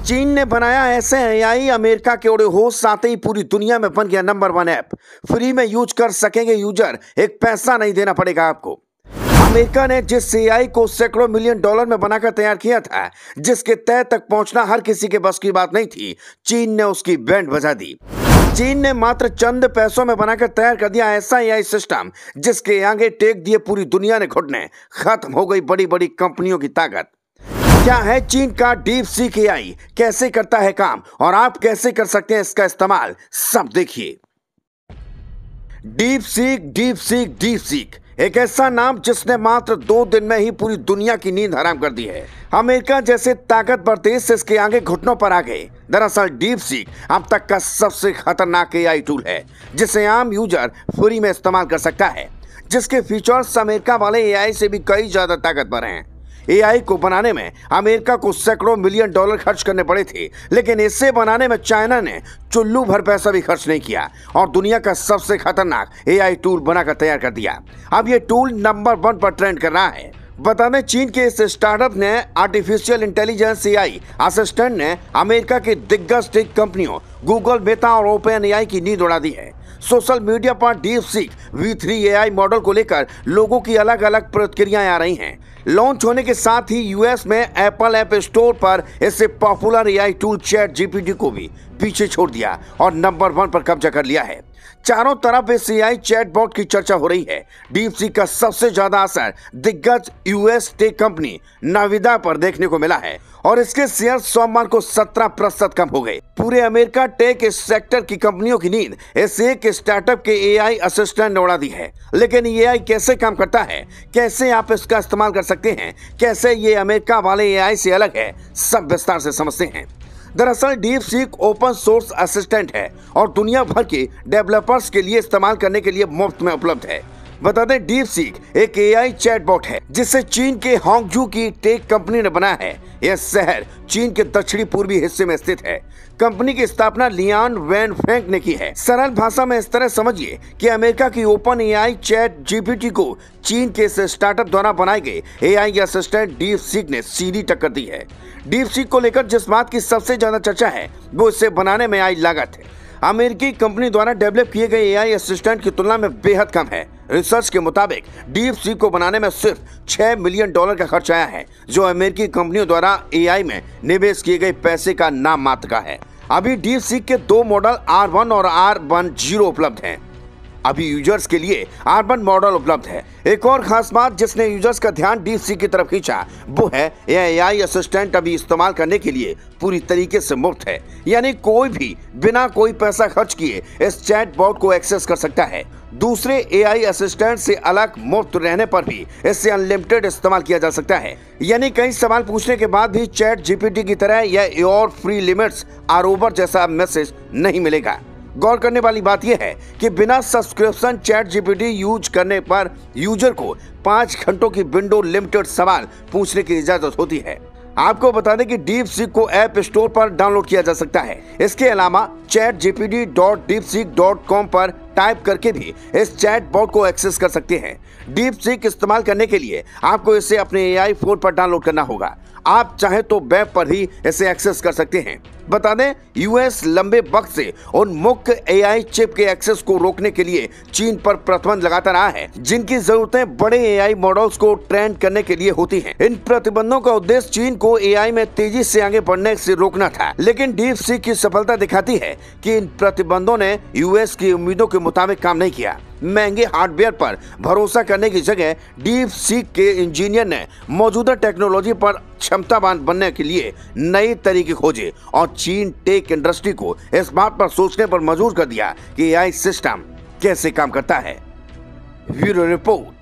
चीन ने बनाया ऐसे एआई, अमेरिका के उड़े होश साथ ही पूरी दुनिया में बन गया नंबर 1 ऐप। फ्री में यूज कर सकेंगे यूजर, एक पैसा नहीं देना पड़ेगा आपको। अमेरिका ने जिस एआई को सैकड़ों मिलियन डॉलर में बनाकर तैयार किया था, जिसके तह तक पहुंचना हर किसी के बस की बात नहीं थी, चीन ने उसकी बैंड बजा दी। चीन ने मात्र चंद पैसों में बनाकर तैयार कर दिया ऐसा एआई सिस्टम, जिसके आगे टेक दिए पूरी दुनिया ने घुटने। खत्म हो गई बड़ी बड़ी कंपनियों की ताकत। क्या है चीन का डीप सीक एआई, कैसे करता है काम और आप कैसे कर सकते हैं इसका इस्तेमाल, सब देखिए। डीप सीक एक ऐसा नाम जिसने मात्र 2 दिन में ही पूरी दुनिया की नींद हराम कर दी है। अमेरिका जैसे ताकतवर देश इसके आगे घुटनों पर आ गए। दरअसल डीप सीक अब तक का सबसे खतरनाक एआई टूल है, जिसे आम यूजर फ्री में इस्तेमाल कर सकता है, जिसके फीचर्स अमेरिका वाले एआई से भी कई ज्यादा ताकतवर हैं। एआई को बनाने में अमेरिका को सैकड़ों मिलियन डॉलर खर्च करने पड़े थे, लेकिन इसे बनाने में चाइना ने चुल्लू भर पैसा भी खर्च नहीं किया और दुनिया का सबसे खतरनाक एआई टूल बनाकर तैयार कर दिया। अब ये टूल नंबर 1 पर ट्रेंड कर रहा है। बता दें, चीन के इस स्टार्टअप ने आर्टिफिशियल इंटेलिजेंस एआई असिस्टेंट ने अमेरिका की दिग्गज टेक कंपनियों गूगल, मेटा और ओपन एआई की नींद उड़ा दी है। सोशल मीडिया पर deep seek V3 AI model को लेकर लोगों की अलग अलग प्रतिक्रियाएं आ रही हैं। लॉन्च होने के साथ ही यूएस में एप्पल ऐप स्टोर पर इससे popular AI tool chat GPT को भी पीछे छोड़ दिया और नंबर 1 पर कब्जा कर लिया है। चारों तरफ इस एआई चैटबॉट की चर्चा हो रही है। डीप सीक का सबसे ज्यादा असर दिग्गज यूएस टेक कंपनी नाविदा पर देखने को मिला है और इसके शेयर सोमवार को 17% कम हो गए। पूरे अमेरिका टेक सेक्टर की कंपनियों की नींद इस एक स्टार्टअप के एआई असिस्टेंट ने उड़ा दी है। लेकिन ये एआई कैसे काम करता है, कैसे आप इसका इस्तेमाल कर सकते हैं, कैसे ये अमेरिका वाले एआई से अलग है, सब विस्तार से समझते हैं। दरअसल deep seek open source assistant है और दुनिया भर के डेवलपर्स के लिए इस्तेमाल करने के लिए मुफ्त में उपलब्ध है। बता दें, डीप सीक एक एआई चैटबॉट है जिसे चीन के होंगजू की टेक कंपनी ने बनाया है। यह शहर चीन के दक्षिणी पूर्वी हिस्से में स्थित है। कंपनी की स्थापना लियान वैनफेंग ने की है। सरल भाषा में इस तरह समझिए कि अमेरिका की ओपन एआई चैट जीपीटी को चीन के इस स्टार्टअप द्वारा बनाए गए एआई असिस्टेंट डीप सीक ने सीधी टक्कर दी है। डीप सीक को लेकर जिस बात की सबसे ज्यादा चर्चा है, वो इसे बनाने में आई लागत है। अमेरिकी कंपनी द्वारा डेवलप किए गए एआई असिस्टेंट की तुलना में बेहद कम है। रिसर्च के मुताबिक डीप सीक को बनाने में सिर्फ 6 मिलियन डॉलर का खर्च आया है, जो अमेरिकी कंपनियों द्वारा एआई में निवेश किए गए पैसे का नाम मात्र का है। अभी डीप सीक के 2 मॉडल R1 और R10 उपलब्ध हैं। अभी यूजर्स के लिए R1 मॉडल उपलब्ध है। एक और खास बात जिसने यूजर्स का ध्यान डीप सीक की तरफ खींचा, वो है यह एआई असिस्टेंट अभी इस्तेमाल करने के लिए पूरी तरीके से मुफ्त है। यानी कोई भी बिना कोई पैसा खर्च किए इस चैटबॉट को एक्सेस कर सकता है। दूसरे एआई असिस्टेंट से अलग मुफ्त रहने पर भी इससे अनलिमिटेड इस्तेमाल किया जा सकता है। यानी कई सवाल पूछने के बाद भी चैट जीपीटी की तरह यह your free limits are over जैसा मैसेज नहीं मिलेगा। गौर करने वाली बात यह है कि बिना सब्सक्रिप्शन चैट जीपीटी यूज करने पर यूजर को 5 घंटों की विंडो लिमिटेड सवाल पूछने की इजाजत होती है। आपको बता दें कि डीप सीक को ऐप स्टोर पर डाउनलोड किया जा सकता है। इसके अलावा chatgpt.deepseek.com पर टाइप करके भी इस चैटबॉट को एक्सेस कर सकते हैं। डीप सीक इस्तेमाल करने के लिए आपको इसे अपने एआई फोन पर डाउनलोड करना होगा। आप चाहे तो वेब पर ही इसे एक्सेस कर सकते हैं। बता दें, यूएस लंबे वक्त से उन मुख्य एआई चिप के एक्सेस को रोकने के लिए चीन पर प्रतिबंध लगाता रहा है, जिनकी जरूरतें बड़े एआई मॉडल्स को ट्रेन करने के लिए होती हैं। इन प्रतिबंधों का उद्देश्य चीन को एआई में तेजी से आगे बढ़ने से रोकना था। लेकिन डीप सीक की सफलता दिखाती है कि इन प्रतिबंधों ने यूएस की उम्मीदों के मुताबिक काम नहीं किया। महंगे हार्डवेयर पर भरोसा करने की जगह डीप सीक के इंजीनियर ने मौजूदा टेक्नोलॉजी पर क्षमतावान बनने के लिए नए तरीके खोजे और चीन टेक इंडस्ट्री को इस बात पर सोचने पर मजबूर कर दिया कि एआई सिस्टम कैसे काम करता है। Bureau report.